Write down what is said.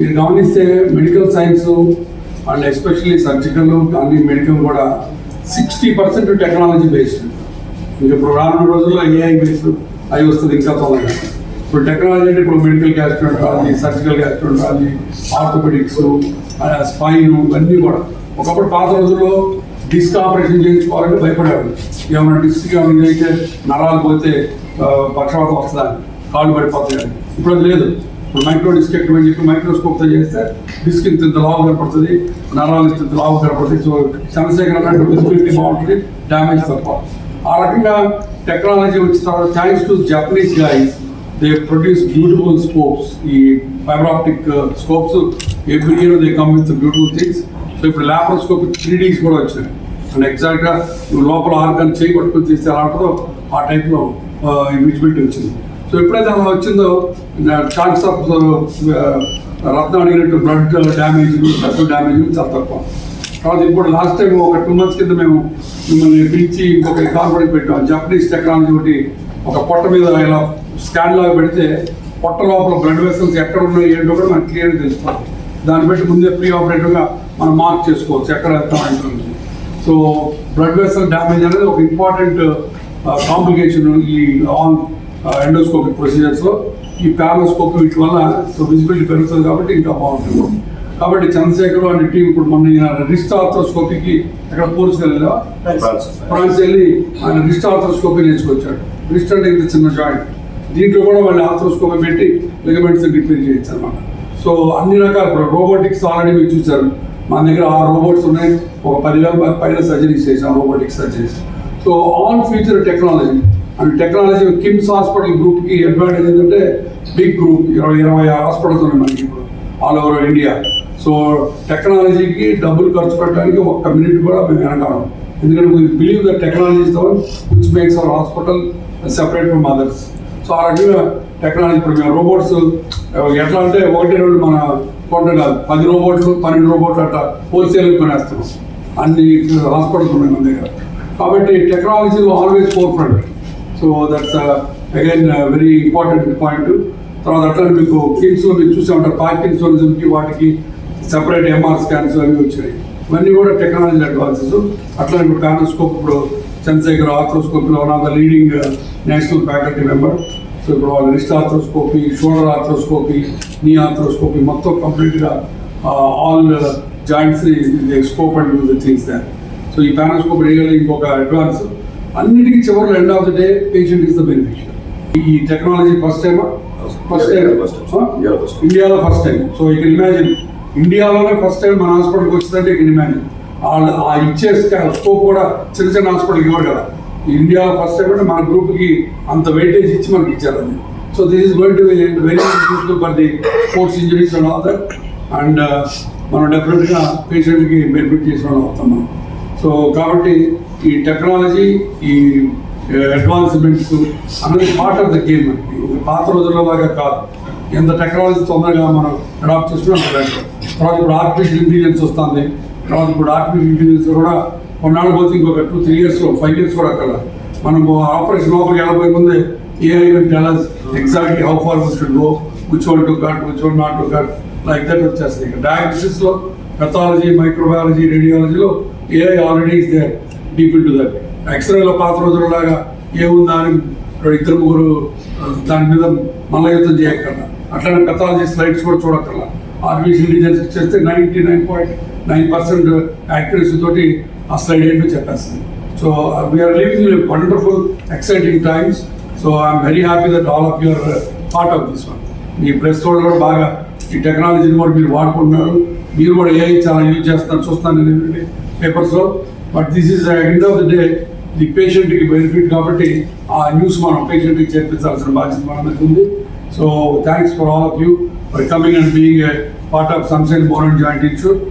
మీరు గమనిస్తే medical science and especially surgical కానీ మెడికల్ కూడా 60% టెక్నాలజీ బేస్డ్. ఇప్పుడు రానున్న రోజుల్లో ఏఐ బేస్డ్ అవి వస్తుంది ఇంకా తొందరగా. ఇప్పుడు టెక్నాలజీ అంటే ఇప్పుడు medical gastroenterology, surgical gastroenterology, orthopaedics, spine ఇవన్నీ కూడా. ఒకప్పుడు పాత రోజుల్లో డిస్క్ ఆపరేషన్ చేయించుకోవాలంటే భయపడేవాళ్ళు. ఏమైనా డిస్క్ ఏమైనా అయితే నరాలు పోతే పక్షవాతం వస్తుందని, కాళ్ళు పడిపోతాయని. ఇప్పుడు అది లేదు. ఇప్పుడు మైక్రో డిస్కెక్టమీ అని చెప్పి మైక్రోస్కోప్తో చేస్తే డిస్క్ ఇంత లావు కనపడుతుంది, నరాలు ఇంత లావు కనపడుతుంది. సో చంద్రశేఖర్ అన్నట్టు విజిబిలిటీ బాగుంటుంది, డ్యామేజ్ తక్కువ. ఆ రకంగా టెక్నాలజీ వచ్చిన తర్వాత thanks to Japanese guys they produce beautiful scopes. ఈ fibre optic scopes every year they come with beautiful things. So ఇప్పుడు ల్యాప్రోస్కోపిక్ 3Ds కూడా వచ్చినాయి. అండ్ ఎగ్జాక్ట్గా లోపల ఆర్గాన్ చేయి పట్టుకుని తీస్తే ఎలా ఉంటుందో ఆ టైప్లో విజిబిలిటీ వచ్చింది. సో ఎప్పుడైతే అలా వచ్చిందో ఛాన్స్ ఆఫ్ రత్నం అడిగినట్టు బ్లడ్ డ్యామేజ్, బ్లడ్ డ్యామేజ్ చాలా తక్కువ. తర్వాత ఇప్పుడు లాస్ట్ టైం ఒక 2 months కింద మేము మిమ్మల్ని పిలిచి ఇంకొక కార్పొరేట్ పెట్టాం. జపనీస్ టెక్నాలజీ ఒకటి ఒక పొట్ట మీద ఇలా స్కాన్ లాగా పెడితే పొట్ట లోపల బ్లడ్ వెసల్స్ ఎక్కడ ఉన్నాయి ఏంటో కూడా మనకు క్లియర్గా తెలుసుకోవాలి. దాన్ని బట్టి ముందే ప్రీ ఆపరేటివ్గా మనం మార్క్ చేసుకోవచ్చు ఎక్కడ వెళ్తాం ఏంటంటే. సో బ్లడ్ వెసల్ డ్యామేజ్ అనేది ఒక ఇంపార్టెంట్ కాంప్లికేషన్ ఈ ఆల్ ఎండోస్కోపిక్ ప్రొసీజర్స్లో. ఈ పారాస్కోప్ వీటి వల్ల సో విజిబిలిటీ పెరుగుతుంది కాబట్టి ఇంకా బాగుంటుంది. కాబట్టి చంద్రశేఖర్ అనే టీం ఇప్పుడు మొన్న రిస్ట్ ఆర్థ్రోస్కోపీకి ఎక్కడ పోర్చుకెళ్ళా ఫ్రాన్స్ వెళ్ళి ఆయన రిస్ట్ ఆర్థ్రోస్కోపీ నేర్చుకొచ్చాడు. రిస్ట్ అంటే ఇంత చిన్న జాయింట్, దీంట్లో కూడా వాళ్ళు ఆర్థ్రోస్కోపీ పెట్టి లిగమెంట్స్ రిపేర్ చేయొచ్చు అనమాట. సో అన్ని రకాల రోబోటిక్స్ ఆల్రెడీ మీరు చూసారు. మన దగ్గర 6 రోబోట్స్ ఉన్నాయి. ఒక 10,000 పైన సర్జరీస్ చేసాం, robotics surgeries. So all future technology and technology KIMS hospital గ్రూప్కి అడ్వాంటేజ్ ఏంటంటే బిగ్ గ్రూప్, 20 హాస్పిటల్స్ ఉన్నాయి మనకి ఇప్పుడు ఆల్ ఓవర్ ఇండియా. సో టెక్నాలజీకి డబ్బులు ఖర్చు పెట్టడానికి ఒక్క మినిట్ కూడా మేము వెనకాడం. ఎందుకంటే we believe that technology is the one which makes our hospital separate from others. So ఆ రకంగా టెక్నాలజీ ఇప్పుడు మేము రోబోట్స్ ఎట్లా అంటే 1-2 మన కొంట కాదు, 10 రోబోట్లు 12 రోబోట్లు అట్లా హోల్సేల్ కొనేస్తున్నాం. అన్ని హాస్పిటల్స్ ఉన్నాయి మన దగ్గర. కాబట్టి టెక్నాలజీలో always four front. So that's again very important point. తర్వాత అట్లా మీకు కిమ్స్లో మీరు చూసే ఉంటారు, పార్కిన్సోనిజంకి వాటికి సెపరేట్ MR స్కాన్స్ అవి వచ్చినాయి. ఇవన్నీ కూడా టెక్నాలజీ అడ్వాన్సెస్. అట్లా ఇప్పుడు పారాస్కోప్ ఇప్పుడు చంద్రశేఖర్ ఆర్థ్రోస్కోపీలో one of the leading national faculty member. So ఇప్పుడు వాళ్ళు wrist arthroscopy, shoulder arthroscopy, knee arthroscopy మొత్తం కంప్లీట్గా all joints scope and the things than. So ఈ పారాస్కోప్ రియల్లీ ఇంకొక అడ్వాన్స్. అన్నిటికీ చివరిలో end of the day patient is the beneficiary. ఈ technology first time ఇండియాలో first time. So you can imagine ఇండియాలోనే first time మన హాస్పిటల్కి వచ్చిందంటే యూ కెన్ ఇమాజిన్. ఆ ఇచ్చే స్కోప్ కూడా చిన్న చిన్న హాస్పిటల్కి ఇవ్వరు కదా. ఇండియాలో ఫస్ట్ టైం అంటే మన గ్రూప్కి అంత వెయిటేజ్ ఇచ్చి మనకి ఇచ్చారండి. So this is going to be very useful for the sports injuries and all that. And మనం డెఫినెట్గా పేషెంట్కి బెనిఫిట్ చేసిన వాళ్ళు అవుతాం మనం. సో కాబట్టి ఈ టెక్నాలజీ, ఈ అడ్వాన్స్మెంట్స్ అన్నది పార్ట్ ఆఫ్ ద గేమ్. మనకి పాత రోజుల్లో లాగా కాదు. ఎంత టెక్నాలజీ తొందరగా మనం అడాప్ట్ చేసుకుని తర్వాత ఇప్పుడు ఆర్టిఫిషియల్ ఇంటెలిజెన్స్ వస్తుంది. తర్వాత ఇప్పుడు ఆర్టిఫిషియల్ ఇంటెలిజెన్స్ కూడా కొన్నాళ్ళు పోతే ఇంకొక 2-3 years 5 years కూడా అక్కడ మనం ఆపరేషన్ లోపలికి వెళ్ళబోయే ముందే AI will tell us exactly how far we should go, which one to cut, which one not to cut, like that వచ్చేస్తాయి. డయాగ్నోసిస్లో పెథాలజీ, మైక్రోబయాలజీ, రేడియాలజీలో AI already is there deep into that. ఎక్స్రేలో పాత రోజులలాగా ఏముందా అని 2-3 దాని మీద మల్ల యుద్ధం చేయక్కర్లా. అట్లానే పెథాలజీ స్లైడ్స్ కూడా చూడక్కర్లా. ఆర్టిఫిషియల్ ఇంటెలిజెన్స్ చేస్తే 99.9% యాక్యురసీ తోటి ఆ స్లైడ్ ఏంటో చెప్పేస్తుంది. So we are living in wonderful exciting times. So I'm very happy that all of you're part of this one. మీ ప్రెస్ వాళ్ళు కూడా బాగా ఈ టెక్నాలజీని కూడా మీరు వాడుకుంటున్నారు. మీరు కూడా AI చాలా యూజ్ చేస్తున్నారు, చూస్తాను నేను పేపర్స్లో. But this is end of the day the పేషెంట్కి బెనిఫిట్. కాబట్టి ఆ న్యూస్ మనం పేషెంట్కి చేర్పించాల్సిన బాధ్యత మన మీద ఉంది. So thanks for all of you for coming and being a part of sunshine bone and joint institute.